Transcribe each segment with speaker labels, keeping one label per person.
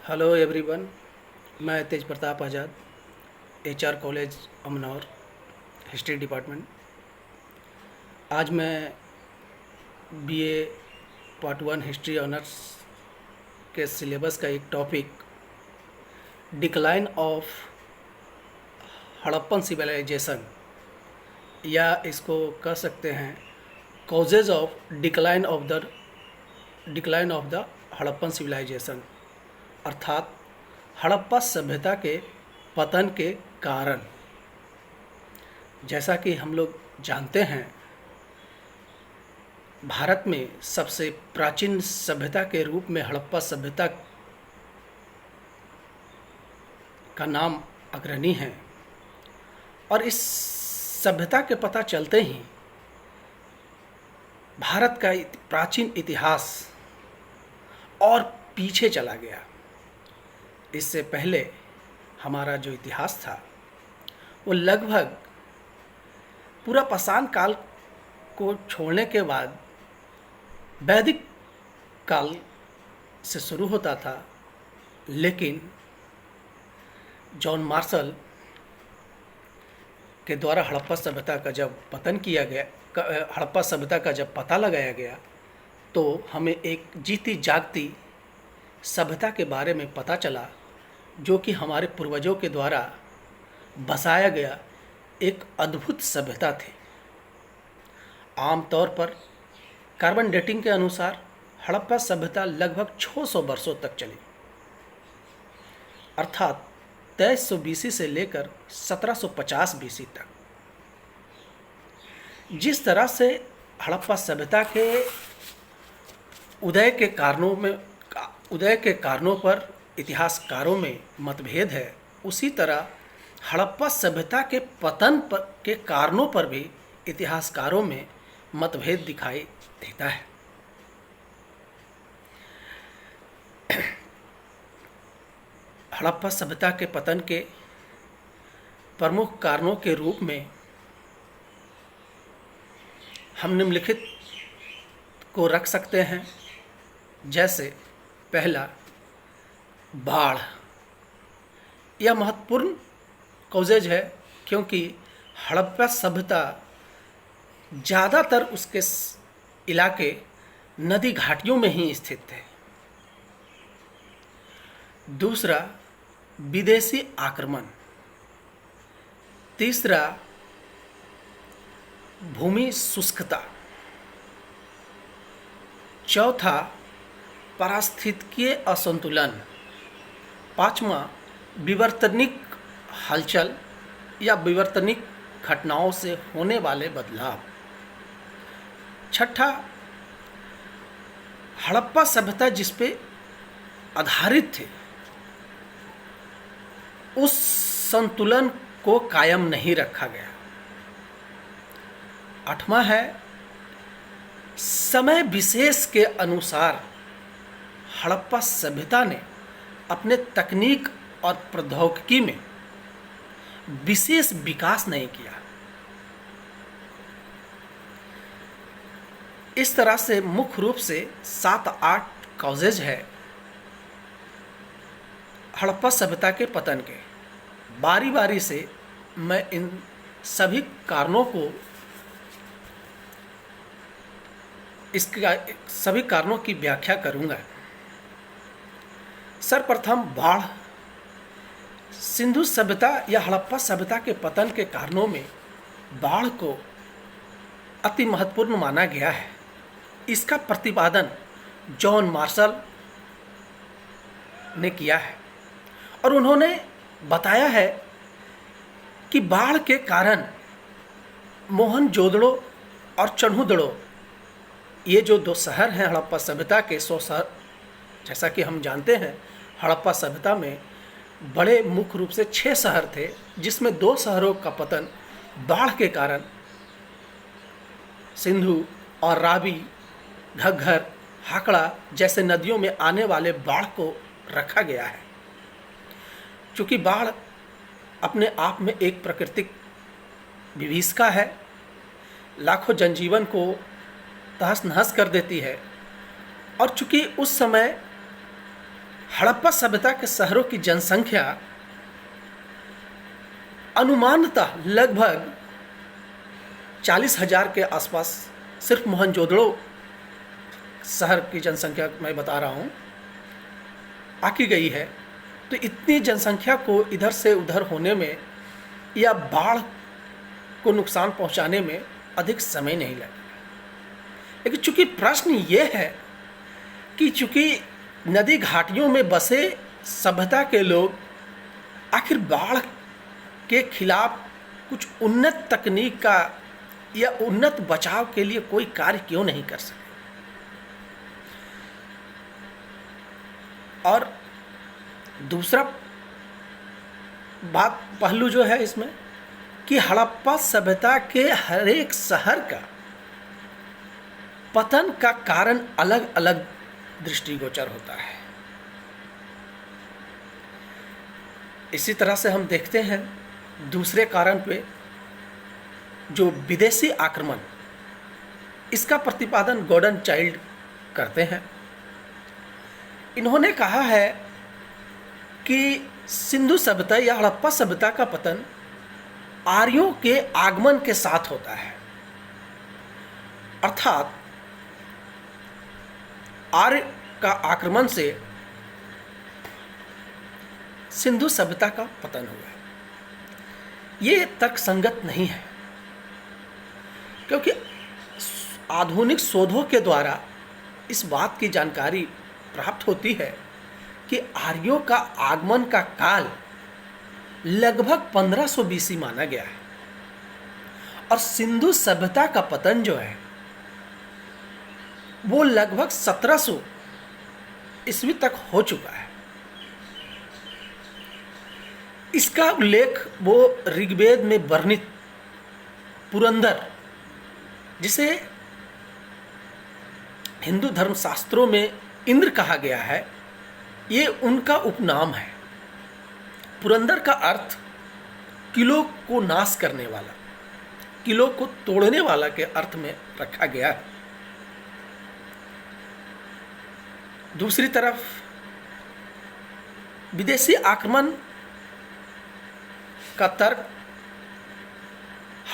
Speaker 1: Hello everyone. मैं Tej Pratap Azad, HR college Amnour, history department. आज मैं बीए पार्ट 1 हिस्ट्री ऑनर्स के सिलेबस का एक topic decline of Harappan civilisation, या इसको कह सकते हैं causes of decline of the Harappan civilisation, अर्थात हड़प्पा सभ्यता के पतन के कारण। जैसा कि हम लोग जानते हैं, भारत में सबसे प्राचीन सभ्यता के रूप में हड़प्पा सभ्यता का नाम अग्रणी है, और इस सभ्यता के पता चलते ही भारत का प्राचीन इतिहास और पीछे चला गया। इससे पहले हमारा जो इतिहास था वो लगभग पूरा पाषाण काल को छोड़ने के बाद वैदिक काल से शुरू होता था, लेकिन जॉन मार्शल के द्वारा हड़प्पा सभ्यता का जब पतन किया गया, हड़प्पा सभ्यता का जब पता लगाया गया, तो हमें एक जीती जागती सभ्यता के बारे में पता चला, जो कि हमारे पूर्वजों के द्वारा बसाया गया एक अद्भुत सभ्यता थी। आमतौर पर कार्बन डेटिंग के अनुसार हड़प्पा सभ्यता लगभग 600 वर्षों तक चली, अर्थात 2300 बीसी से लेकर 1750 बीसी तक। जिस तरह से हड़प्पा सभ्यता के उदय के कारणों पर इतिहासकारों में मतभेद है, उसी तरह हड़प्पा सभ्यता के पतन के कारणों पर भी इतिहासकारों में मतभेद दिखाई देता है। हड़प्पा सभ्यता के पतन के प्रमुख कारणों के रूप में हम निम्नलिखित को रख सकते हैं। जैसे पहला, बाढ़। यह महत्वपूर्ण कॉजेज है, क्योंकि हड़प्पा सभ्यता ज़्यादातर उसके इलाके नदी घाटियों में ही स्थित थे। दूसरा, विदेशी आक्रमण। तीसरा, भूमि शुष्कता। चौथा, पारिस्थितिकीय असंतुलन। पांचवा, विवर्तनिक हलचल या विवर्तनिक घटनाओं से होने वाले बदलाव। छठा, हड़प्पा सभ्यता जिस पे आधारित थे उस संतुलन को कायम नहीं रखा गया। आठवां है, समय विशेष के अनुसार हड़प्पा सभ्यता ने अपने तकनीक और प्रौद्योगिकी में विशेष विकास नहीं किया। इस तरह से मुख्य रूप से 7-8 कॉजेज है हड़प्पा सभ्यता के पतन के। बारी बारी से मैं इन सभी कारणों को, इसका सभी कारणों की व्याख्या करूंगा। सर्वप्रथम, बाढ़। सिंधु सभ्यता या हड़प्पा सभ्यता के पतन के कारणों में बाढ़ को अति महत्वपूर्ण माना गया है। इसका प्रतिपादन जॉन मार्शल ने किया है, और उन्होंने बताया है कि बाढ़ के कारण मोहनजोदड़ो और चन्हुदड़ो, ये जो दो शहर हैं हड़प्पा सभ्यता के 100 शहर, जैसा कि हम जानते हैं हड़प्पा सभ्यता में बड़े मुख्य रूप से 6 शहर थे, जिसमें 2 शहरों का पतन बाढ़ के कारण सिंधु और रावी, घग्गर, हाकड़ा जैसे नदियों में आने वाले बाढ़ को रखा गया है। चूँकि बाढ़ अपने आप में एक प्राकृतिक विभीषिका है, लाखों जनजीवन को तहस नहस कर देती है, और चूँकि उस समय हड़प्पा सभ्यता के शहरों की जनसंख्या अनुमानतः लगभग 40,000 के आसपास, सिर्फ मोहनजोदड़ो शहर की जनसंख्या मैं बता रहा हूँ, आकी गई है। तो इतनी जनसंख्या को इधर से उधर होने में या बाढ़ को नुकसान पहुंचाने में अधिक समय नहीं लगेगा। लेकिन चूंकि प्रश्न ये है कि चूंकि नदी घाटियों में बसे सभ्यता के लोग आखिर बाढ़ के खिलाफ कुछ उन्नत तकनीक का या उन्नत बचाव के लिए कोई कार्य क्यों नहीं कर सके। और दूसरा पहलू जो है इसमें कि हड़प्पा सभ्यता के हर एक शहर का पतन का कारण अलग अलग दृष्टिगोचर होता है। इसी तरह से हम देखते हैं दूसरे कारण पे जो विदेशी आक्रमण, इसका प्रतिपादन गॉर्डन चाइल्ड करते हैं। इन्होंने कहा है कि सिंधु सभ्यता या हड़प्पा सभ्यता का पतन आर्यों के आगमन के साथ होता है, अर्थात आर्य का आक्रमण से सिंधु सभ्यता का पतन हुआ। ये तर्कसंगत नहीं है, क्योंकि आधुनिक शोधों के द्वारा इस बात की जानकारी प्राप्त होती है कि आर्यों का आगमन का काल लगभग 1500 बीसी माना गया है और सिंधु सभ्यता का पतन जो है वो लगभग 1700 ईस्वी तक हो चुका है। इसका उल्लेख वो ऋग्वेद में वर्णित पुरंदर, जिसे हिंदू धर्मशास्त्रों में इंद्र कहा गया है, ये उनका उपनाम है। पुरंदर का अर्थ किलो को नाश करने वाला, किलो को तोड़ने वाला के अर्थ में रखा गया है। दूसरी तरफ विदेशी आक्रमण का तर्क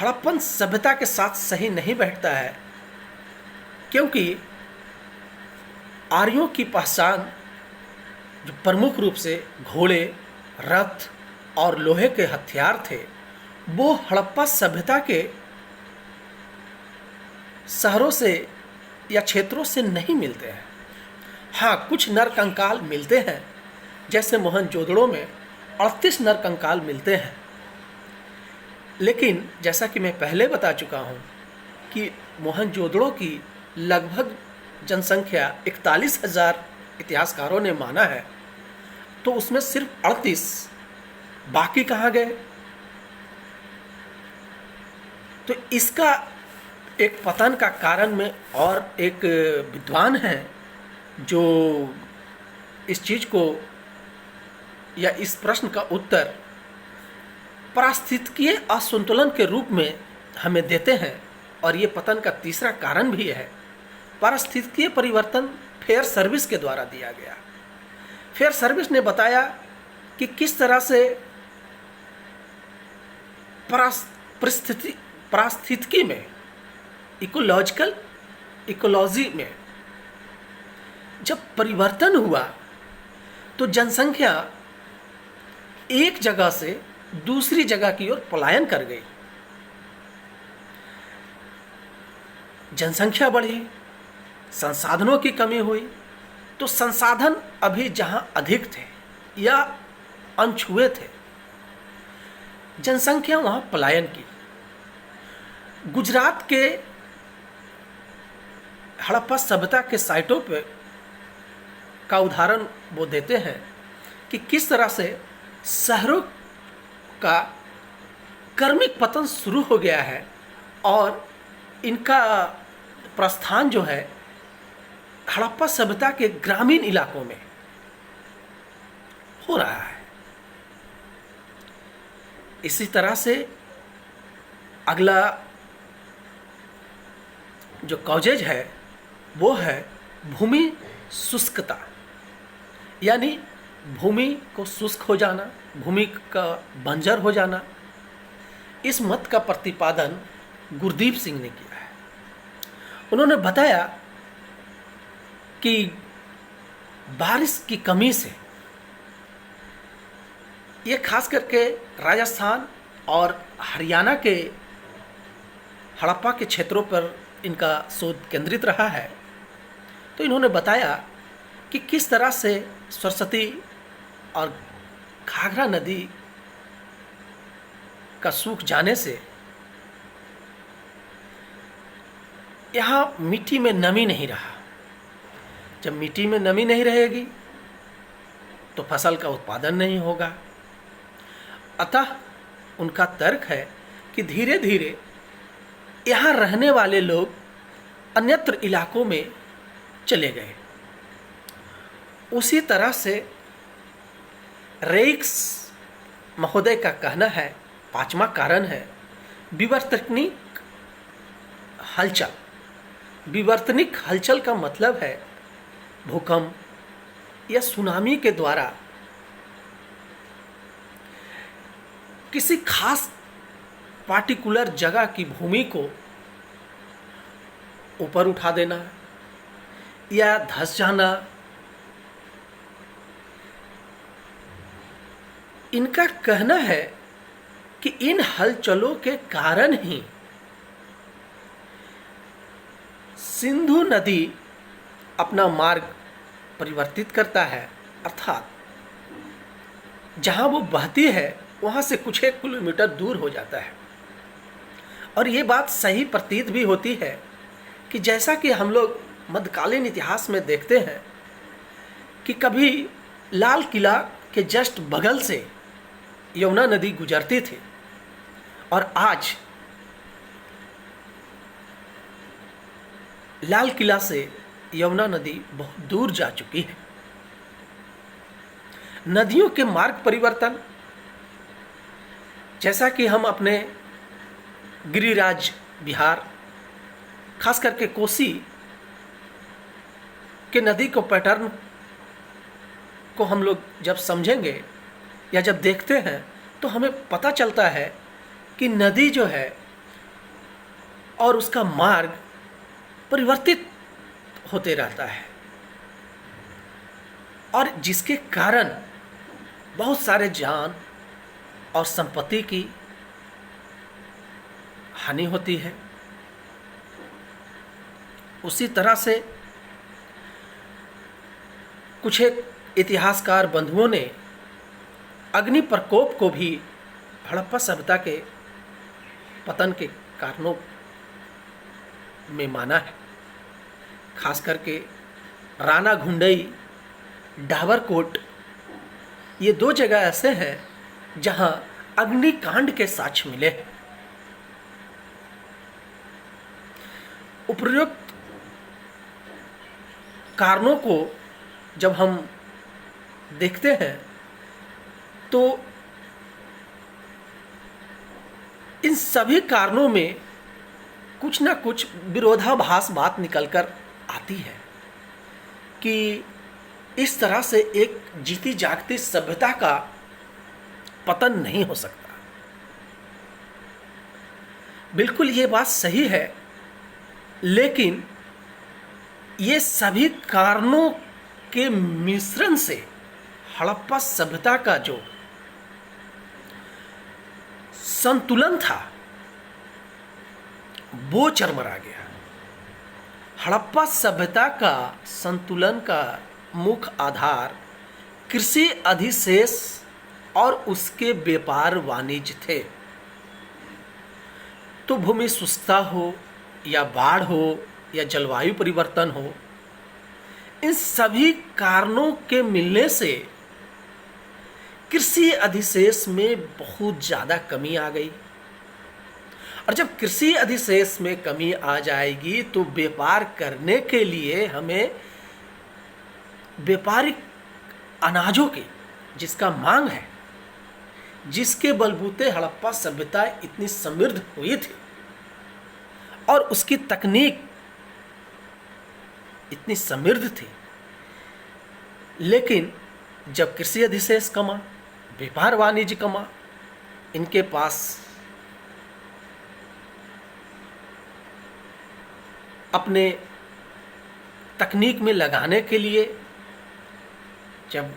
Speaker 1: हड़प्पन सभ्यता के साथ सही नहीं बैठता है, क्योंकि आर्यों की पहचान जो प्रमुख रूप से घोड़े, रथ और लोहे के हथियार थे, वो हड़प्पा सभ्यता के शहरों से या क्षेत्रों से नहीं मिलते हैं। हाँ, कुछ नरकंकाल मिलते हैं, जैसे मोहनजोदड़ो में 38 नरकंकाल मिलते हैं। लेकिन जैसा कि मैं पहले बता चुका हूँ कि मोहनजोदड़ो की लगभग जनसंख्या 41,000 इतिहासकारों ने माना है, तो उसमें सिर्फ 38, बाकी कहाँ गए? तो इसका एक पतन का कारण में और एक विद्वान हैं जो इस चीज़ को या इस प्रश्न का उत्तर पारिस्थितिकीय असंतुलन के रूप में हमें देते हैं, और ये पतन का तीसरा कारण भी है। पारिस्थितिकीय परिवर्तन फेयर सर्विस के द्वारा दिया गया। फेयर सर्विस ने बताया कि किस तरह से पारिस्थितिकी में, इकोलॉजी में जब परिवर्तन हुआ तो जनसंख्या एक जगह से दूसरी जगह की ओर पलायन कर गई। जनसंख्या बढ़ी, संसाधनों की कमी हुई, तो संसाधन अभी जहां अधिक थे या अनछुए थे, जनसंख्या वहां पलायन की। गुजरात के हड़प्पा सभ्यता के साइटों पे का उदाहरण वो देते हैं कि किस तरह से शहरों का क्रमिक पतन शुरू हो गया है और इनका प्रस्थान जो है हड़प्पा सभ्यता के ग्रामीण इलाकों में हो रहा है। इसी तरह से अगला जो कॉजेज है वो है भूमि शुष्कता, यानी भूमि को शुष्क हो जाना, भूमि का बंजर हो जाना, इस मत का प्रतिपादन गुरदीप सिंह ने किया है। उन्होंने बताया कि बारिश की कमी से, ये खास करके राजस्थान और हरियाणा के हड़प्पा के क्षेत्रों पर इनका शोध केंद्रित रहा है। तो इन्होंने बताया कि किस तरह से सरस्वती और घाघरा नदी का सूख जाने से यहाँ मिट्टी में नमी नहीं रहा। जब मिट्टी में नमी नहीं रहेगी तो फसल का उत्पादन नहीं होगा। अतः उनका तर्क है कि धीरे धीरे यहाँ रहने वाले लोग अन्यत्र इलाकों में चले गए। उसी तरह से रेइक्स महोदय का कहना है, पांचवा कारण है विवर्तनिक हलचल। विवर्तनिक हलचल का मतलब है भूकंप या सुनामी के द्वारा किसी खास पार्टिकुलर जगह की भूमि को ऊपर उठा देना या धंस जाना। इनका कहना है कि इन हलचलों के कारण ही सिंधु नदी अपना मार्ग परिवर्तित करता है, अर्थात जहां वो बहती है वहां से कुछ एक किलोमीटर दूर हो जाता है। और ये बात सही प्रतीत भी होती है कि जैसा कि हम लोग मध्यकालीन इतिहास में देखते हैं कि कभी लाल किला के जस्ट बगल से यमुना नदी गुजरती थी और आज लाल किला से यमुना नदी बहुत दूर जा चुकी है। नदियों के मार्ग परिवर्तन, जैसा कि हम अपने गिरिराज बिहार, खास करके कोसी के नदी को पैटर्न को हम लोग जब समझेंगे या जब देखते हैं तो हमें पता चलता है कि नदी जो है और उसका मार्ग परिवर्तित होते रहता है और जिसके कारण बहुत सारे जान और संपत्ति की हानि होती है। उसी तरह से कुछ एक इतिहासकार बंधुओं ने अग्नि प्रकोप को भी हड़प्पा सभ्यता के पतन के कारणों में माना है। खास करके राना घुंडई, डाबरकोट, ये दो जगह ऐसे हैं जहां अग्निकांड के साक्ष्य मिले हैं। उपरोक्त कारणों को जब हम देखते हैं तो इन सभी कारणों में कुछ ना कुछ विरोधाभास बात निकलकर आती है कि इस तरह से एक जीती जागती सभ्यता का पतन नहीं हो सकता। बिल्कुल ये बात सही है, लेकिन ये सभी कारणों के मिश्रण से हड़प्पा सभ्यता का जो संतुलन था वो चरमरा गया। हड़प्पा सभ्यता का संतुलन का मुख्य आधार कृषि अधिशेष और उसके व्यापार वाणिज्य थे। तो भूमि शुष्कता हो या बाढ़ हो या जलवायु परिवर्तन हो, इन सभी कारणों के मिलने से कृषि अधिशेष में बहुत ज़्यादा कमी आ गई। और जब कृषि अधिशेष में कमी आ जाएगी तो व्यापार करने के लिए हमें व्यापारिक अनाजों की जिसका मांग है, जिसके बलबूते हड़प्पा सभ्यता इतनी समृद्ध हुई थी और उसकी तकनीक इतनी समृद्ध थी, लेकिन जब कृषि अधिशेष कमा, व्यापार वाणिज्य कमा, इनके पास अपने तकनीक में लगाने के लिए जब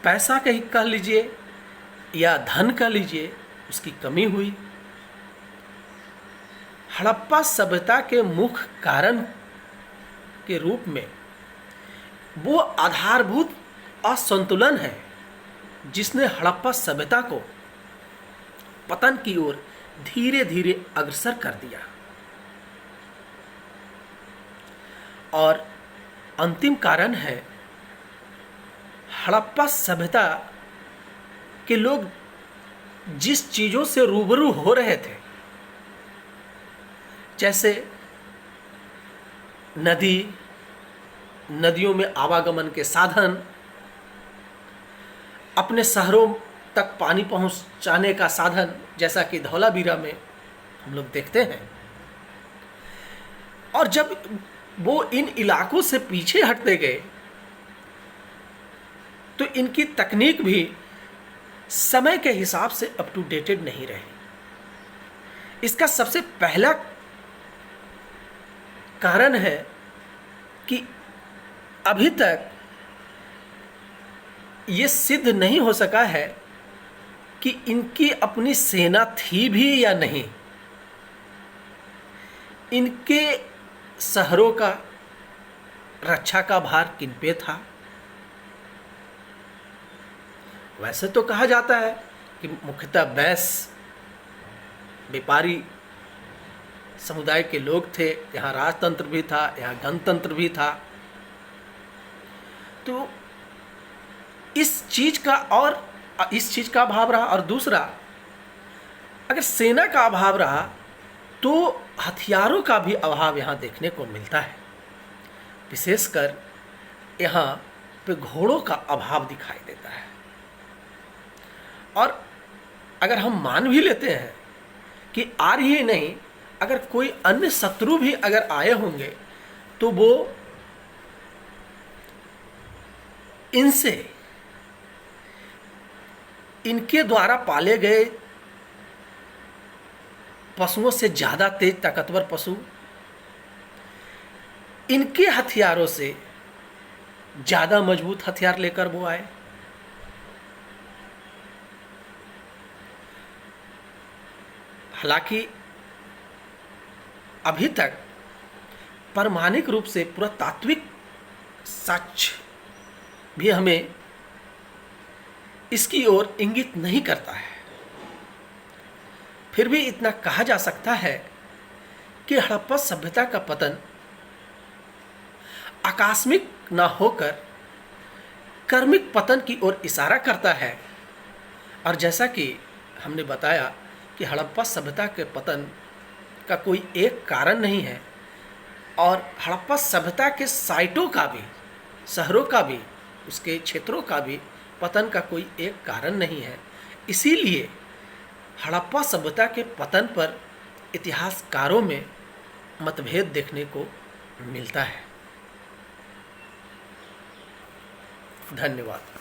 Speaker 1: पैसा कहीं कह लीजिए या धन कह लीजिए उसकी कमी हुई। हड़प्पा सभ्यता के मुख्य कारण के रूप में वो आधारभूत असंतुलन है जिसने हड़प्पा सभ्यता को पतन की ओर धीरे धीरे अग्रसर कर दिया। और अंतिम कारण है हड़प्पा सभ्यता के लोग जिस चीज़ों से रूबरू हो रहे थे, जैसे नदियों में आवागमन के साधन, अपने शहरों तक पानी पहुंचाने का साधन, जैसा कि धौलावीरा में हम लोग देखते हैं। और जब वो इन इलाकों से पीछे हटते गए तो इनकी तकनीक भी समय के हिसाब से अप टू डेटेड नहीं रही। इसका सबसे पहला कारण है कि अभी तक ये सिद्ध नहीं हो सका है कि इनकी अपनी सेना थी भी या नहीं। इनके शहरों का रक्षा का भार किन पे था। वैसे तो कहा जाता है कि मुख्यतः वैश्य व्यापारी समुदाय के लोग थे, यहाँ राजतंत्र भी था, यहाँ गणतंत्र भी था। तो इस चीज का अभाव रहा। और दूसरा, अगर सेना का अभाव रहा तो हथियारों का भी अभाव यहाँ देखने को मिलता है। विशेषकर यहाँ पे घोड़ों का अभाव दिखाई देता है। और अगर हम मान भी लेते हैं कि आर ही नहीं, अगर कोई अन्य शत्रु भी अगर आए होंगे तो वो इनके द्वारा पाले गए पशुओं से ज़्यादा तेज ताकतवर पशु इनके हथियारों से ज़्यादा मजबूत हथियार लेकर वो आए। हालांकि अभी तक परमाणिक रूप से पुरातात्विक साक्ष्य भी हमें इसकी ओर इंगित नहीं करता है। फिर भी इतना कहा जा सकता है कि हड़प्पा सभ्यता का पतन आकस्मिक न होकर कर्मिक पतन की ओर इशारा करता है। और जैसा कि हमने बताया कि हड़प्पा सभ्यता के पतन का कोई एक कारण नहीं है और हड़प्पा सभ्यता के साइटों का भी, शहरों का भी, उसके क्षेत्रों का भी पतन का कोई एक कारण नहीं है। इसीलिए हड़प्पा सभ्यता के पतन पर इतिहासकारों में मतभेद देखने को मिलता है। धन्यवाद।